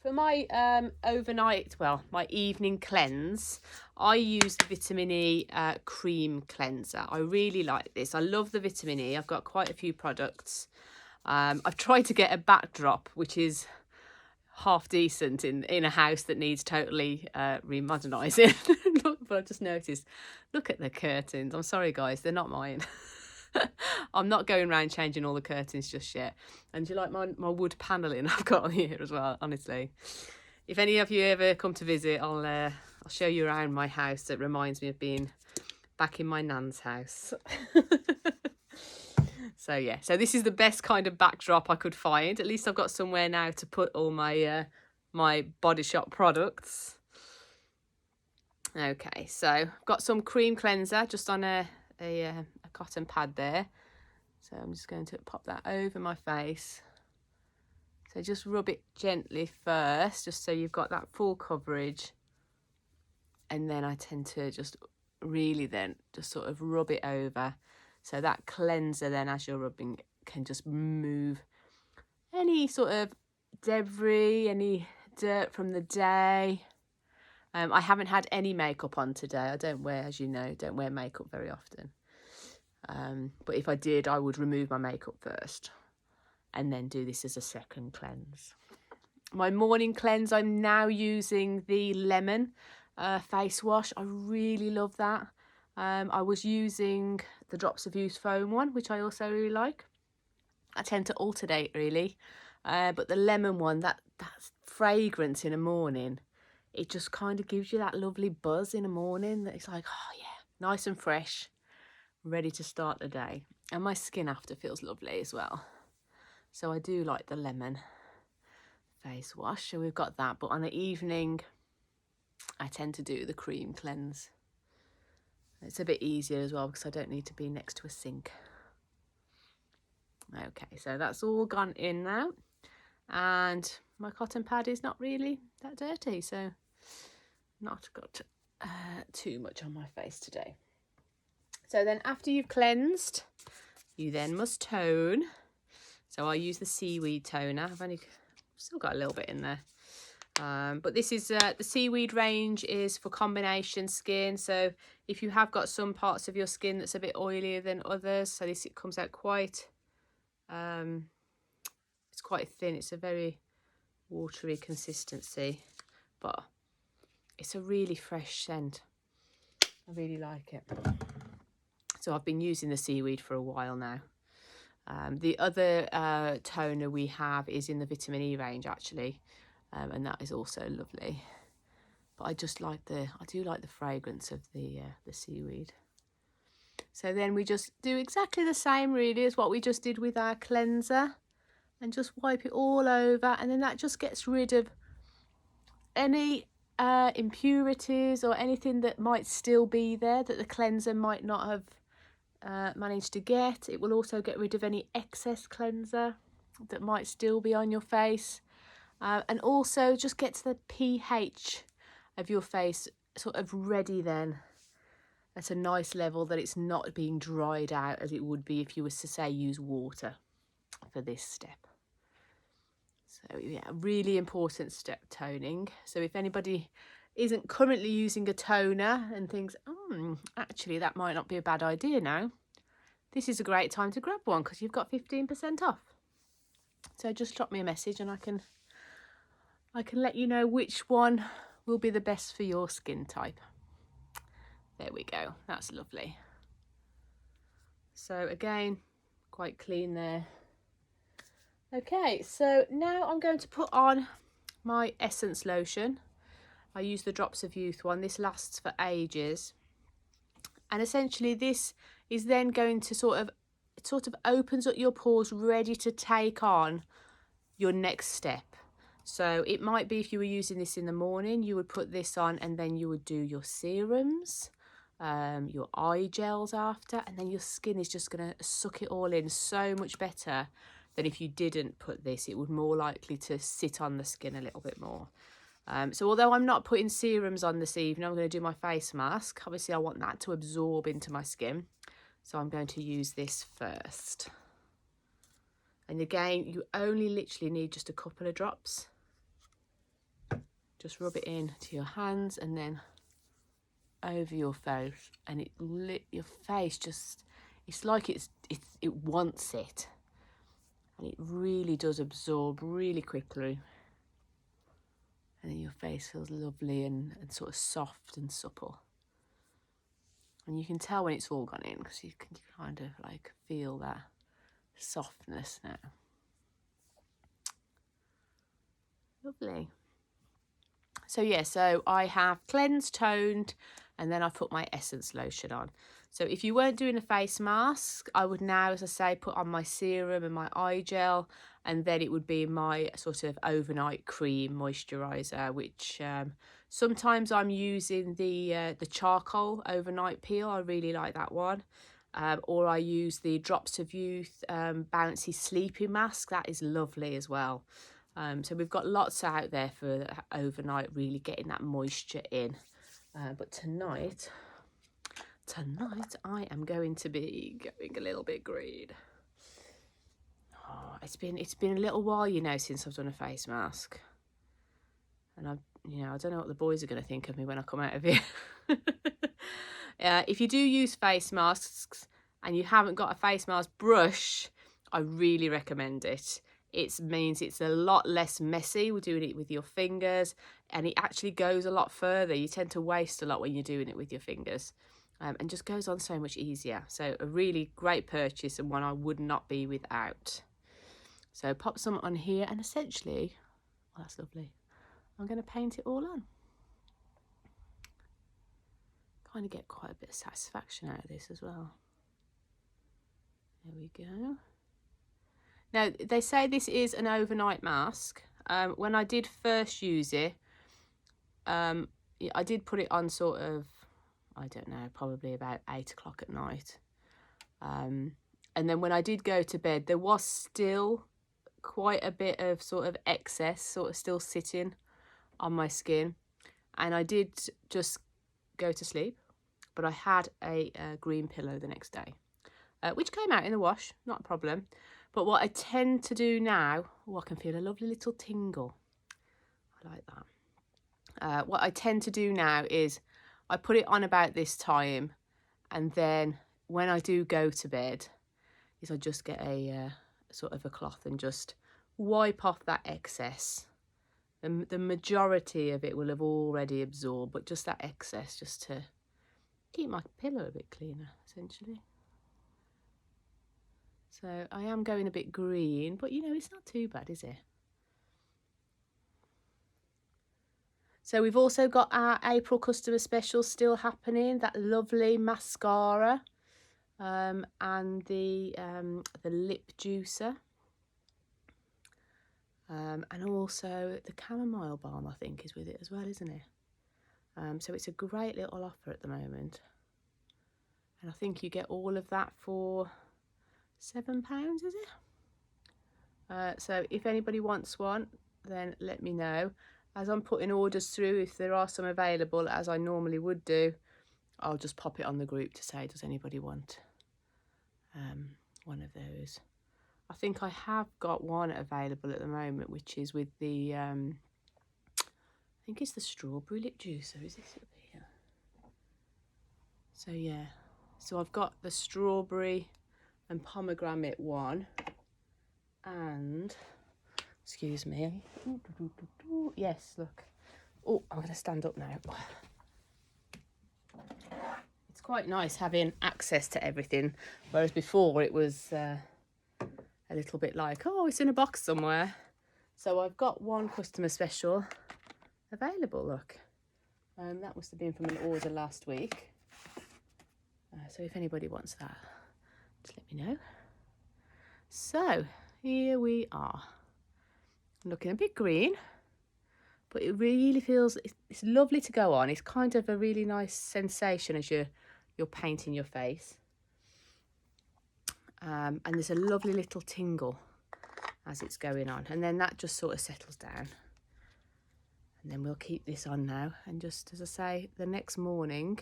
For my overnight, well, my evening cleanse, I use the vitamin E cream cleanser. I really like this. I love the vitamin E. I've got quite a few products. I've tried to get a backdrop, which is half decent in a house that needs totally remodernising. But I just noticed, look at the curtains. I'm sorry, guys, they're not mine. I'm not going around changing all the curtains just yet. And do you like my wood panelling I've got on here as well? Honestly, if any of you ever come to visit, I'll show you around my house. That reminds me of being back in my nan's house. So yeah, so this is the best kind of backdrop I could find. At least I've got somewhere now to put all my my Body Shop products. Okay, so I've got some cream cleanser just on a cotton pad there. So I'm just going to pop that over my face. So just rub it gently first, just so you've got that full coverage. And then I tend to just really then just sort of rub it over. So that cleanser then, as you're rubbing, can just remove any sort of debris, any dirt from the day. I haven't had any makeup on today. I don't wear, as you know, don't wear makeup very often. But if I did, I would remove my makeup first and then do this as a second cleanse. My morning cleanse, I'm now using the lemon face wash. I really love that. I was using the Drops of Youth foam one, which I also really like. I tend to alternate really, but the lemon one, that fragrance in the morning, it just kind of gives you that lovely buzz in the morning that it's like, oh yeah, nice and fresh, ready to start the day. And my skin after feels lovely as well. So I do like the lemon face wash. So we've got that, but on the evening, I tend to do the cream cleanse. It's a bit easier as well because I don't need to be next to a sink. Okay, so that's all gone in now. And my cotton pad is not really that dirty, so not got too much on my face today. So then after you've cleansed, you then must tone. So I use the seaweed toner. I've still got a little bit in there. But this is the seaweed range is for combination skin. So if you have got some parts of your skin that's a bit oilier than others, so it comes out quite, it's quite thin. It's a very watery consistency, but it's a really fresh scent. I really like it. So I've been using the seaweed for a while now. The other toner we have is in the vitamin E range actually, and that is also lovely. But I just like I do like the fragrance of the seaweed. So then we just do exactly the same really as what we just did with our cleanser, and just wipe it all over, and then that just gets rid of any impurities or anything that might still be there that the cleanser might not have managed to get. It will also get rid of any excess cleanser that might still be on your face, and also just gets the pH of your face sort of ready then at a nice level, that it's not being dried out as it would be if you was to say use water for this step. So yeah, really important step, toning. So if anybody isn't currently using a toner and thinks, actually that might not be a bad idea now, this is a great time to grab one because you've got 15% off. So just drop me a message and I can let you know which one will be the best for your skin type. There we go, that's lovely. So again, quite clean there. Okay, so now I'm going to put on my essence lotion. I use the Drops of Youth one. This lasts for ages. And essentially this is then going to sort of opens up your pores, ready to take on your next step. So it might be if you were using this in the morning, you would put this on and then you would do your serums, your eye gels after, and then your skin is just going to suck it all in so much better than if you didn't put this. It would more likely to sit on the skin a little bit more. So although I'm not putting serums on this evening, I'm going to do my face mask. Obviously I want that to absorb into my skin, so I'm going to use this first. And again, you only literally need just a couple of drops. just rub it in to your hands and then over your face, and it lit your face just, it's like it wants it, and it really does absorb really quickly, and then your face feels lovely and sort of soft and supple, and you can tell when it's all gone in because you can kind of like feel that softness now. Lovely. So yeah, so I have cleansed, toned, and then I put my essence lotion on. So if you weren't doing a face mask, I would now, as I say, put on my serum and my eye gel, and then it would be my sort of overnight cream moisturiser, which sometimes I'm using the charcoal overnight peel. I really like that one. Or I use the Drops of Youth bouncy sleeping mask. That is lovely as well. So we've got lots out there for overnight, really getting that moisture in. But tonight I am going to be going a little bit green. Oh, it's been a little while, you know, since I've done a face mask, and I don't know what the boys are going to think of me when I come out of here. If you do use face masks and you haven't got a face mask brush, I really recommend it. It means it's a lot less messy. We're doing it with your fingers, and it actually goes a lot further. You tend to waste a lot when you're doing it with your fingers, and just goes on so much easier. So a really great purchase, and one I would not be without. So pop some on here, and essentially, well, that's lovely. I'm going to paint it all on. Kind of get quite a bit of satisfaction out of this as well. There we go. Now, they say this is an overnight mask. When I did first use it, I did put it on sort of, I don't know, probably about 8 o'clock at night. And then when I did go to bed, there was still quite a bit of sort of excess sort of still sitting on my skin. And I did just go to sleep, but I had a green pillow the next day, which came out in the wash, not a problem. But what I tend to do now, I can feel a lovely little tingle. I like that. What I tend to do now is I put it on about this time, and then when I do go to bed, is I just get a sort of a cloth and just wipe off that excess. The majority of it will have already absorbed, but just that excess, just to keep my pillow a bit cleaner, essentially. So I am going a bit green, but you know, it's not too bad, is it? So we've also got our April customer special still happening, that lovely mascara, and the lip juicer, and also the chamomile balm, I think, is with it as well, isn't it? So it's a great little offer at the moment, and I think you get all of that for £7, is it? So if anybody wants one, then let me know. As I'm putting orders through, if there are some available, as I normally would do, I'll just pop it on the group to say, does anybody want one of those? I think I have got one available at the moment, which is with the, I think it's the strawberry lip juicer. Is this up here? So yeah, so I've got the strawberry and pomegranate one, and excuse me, yes, look, oh, I'm going to stand up now. It's quite nice having access to everything, whereas before it was a little bit like, oh, it's in a box somewhere. So I've got one customer special available, look, that must have been from an order last week, so if anybody wants that, just let me know. So here we are, looking a bit green, but it really feels, it's lovely to go on. It's kind of a really nice sensation as you're painting your face, and there's a lovely little tingle as it's going on, and then that just sort of settles down, and then we'll keep this on now, and just, as I say, the next morning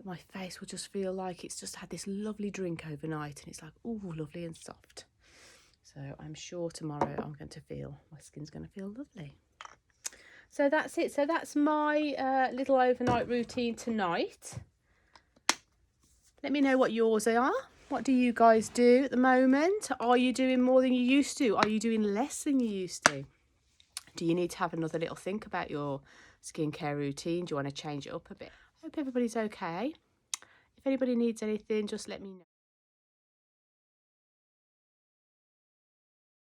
my face will just feel like it's just had this lovely drink overnight, and it's like, oh, lovely and soft. So I'm sure tomorrow I'm going to feel, my skin's going to feel lovely. So that's it. So that's my little overnight routine tonight. Let me know what yours are. What do you guys do at the moment? Are you doing more than you used to? Are you doing less than you used to? Do you need to have another little think about your skincare routine? Do you want to change it up a bit? Hope everybody's okay. If anybody needs anything, just let me know.